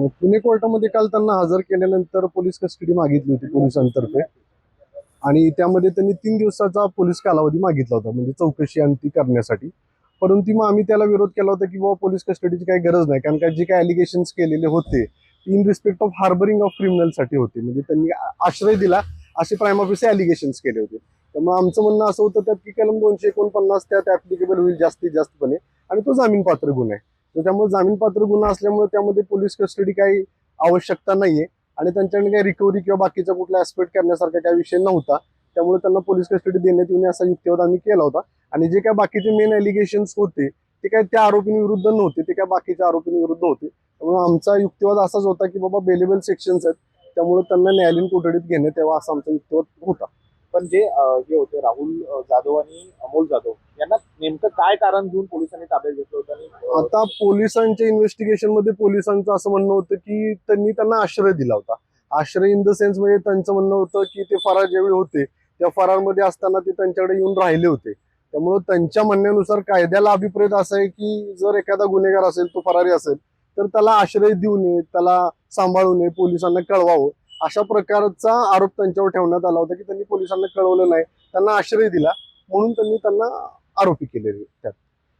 पुणे कोर्टामध्ये काल त्यांना हजर केल्यानंतर पोलीस कस्टडी मागितली होती पोलिसांतर्फे आणि त्यामध्ये त्यांनी 3 दिवसाचा पोलीस कालावधी मागितला होता म्हणजे चौकशी आणि ती करण्यासाठी. परंतु मग आम्ही त्याला विरोध केला होता की बाबा पोलीस कस्टडीची काही गरज नाही, कारण का जे काही अलिगेशन्स केलेले होते in respect of harbouring of क्रिमिनलसाठी होते, म्हणजे त्यांनी आश्रय दिला असे प्राइम ऑफिस अलिगेशन्स केले होते. त्यामुळे आमचं म्हणणं असं होतं त्यात की कलम 249 त्यात ऍप्लिकेबल होईल जास्तीत जास्तपणे आणि तो जामीन पात्र गुन्हा आहे. तर त्यामुळे जामीन पात्र गुन्हा असल्यामुळे त्यामध्ये पोलीस कस्टडी काही आवश्यकता नाहीये आणि त्यांच्याकडे काही रिकव्हरी किंवा बाकीचा कुठला ऍस्पेक्ट करण्यासारखा काही विषय नव्हता. त्यामुळे त्यांना पोलीस कस्टडी देण्यात येऊन असा युक्तिवाद आम्ही केला होता. आणि जे काय बाकीचे मेन अलिगेशन्स होते ते काय त्या आरोपींविरुद्ध नव्हते, ते काय बाकीच्या आरोपींविरुद्ध होते. त्यामुळे आमचा युक्तिवाद असाच होता की बाबा बेलेबल सेक्शन्स आहेत, त्यामुळे त्यांना न्यायालयीन कोठडीत घेण्यात यावं असा आमचा युक्तिवाद होता. पण जे होते राहुल जाधव आणि अमोल जाधव यांना नेमकं काय कारण घेऊन पोलिसांनी ताब्यात घेतलं होतं आणि आता पोलिसांच्या इन्व्हेस्टिगेशन मध्ये पोलिसांचं असं म्हणणं होतं की त्यांना आश्रय दिला होता. आश्रय इन द सेन्स म्हणजे त्यांचं म्हणणं होतं की ते फरार ज्यावेळी होते त्या फरारमध्ये असताना ते त्यांच्याकडे येऊन राहिले होते. त्यामुळे त्यांच्या म्हणण्यानुसार कायद्याला अभिप्रेत असं आहे की जर एखादा गुन्हेगार असेल, तो फरारी असेल, तर त्याला आश्रय देऊ नये, त्याला सांभाळू नये, पोलिसांना कळवावं, अशा प्रकारचा आरोप त्यांच्यावर ठेवण्यात आला होता की त्यांनी पोलिसांना कळवलं नाही, त्यांना आश्रय दिला म्हणून त्यांना आरोपी केलेले त्यात.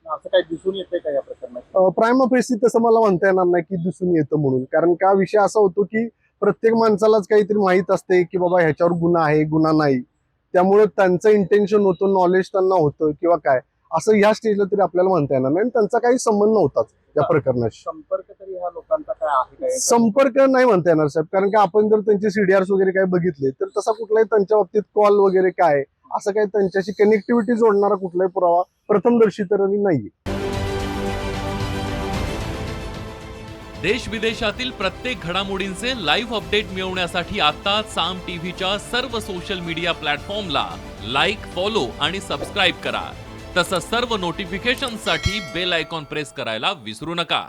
असं काही दिसून येतंय का या प्रकरणात? प्राइम ऑफिस तसं मला म्हणता येणार नाही की दिसून येतं म्हणून, कारण का विषय असा होतो की प्रत्येक माणसालाच काहीतरी माहित असते की बाबा ह्याच्यावर गुन्हा आहे, गुन्हा नाही. त्यामुळे त्यांचं इंटेन्शन होतं, नॉलेज त्यांना होतं किंवा काय, असं ह्या स्टेजला तरी आपल्याला म्हणता येणार नाही. आणि त्यांचा काही संबंध नव्हताच या प्रकरणाशी. संपर्क तरी ह्या लोकांचा काय आहे काय? संपर्क नाही म्हणता येणार साहेब, कारण की आपण जर त्यांचे सीडीआर्स वगैरे काय बघितले तर तसा कुठलाही त्यांच्या बाबतीत कॉल वगैरे काय असं काही त्यांच्याशी कनेक्टिव्हिटी जोडणारा कुठलाही पुरावा प्रथमदर्शी तरी नाहीये. देश विदेशातील प्रत्येक घडामोडींचे लाईव्ह अपडेट मिळवण्यासाठी आता साम टीव्हीच्या सर्व सोशल मीडिया प्लॅटफॉर्मला लाईक, फॉलो आणि सबस्क्राईब करा. तसंच सर्व नोटिफिकेशनसाठी बेल आयकॉन प्रेस करायला विसरू नका.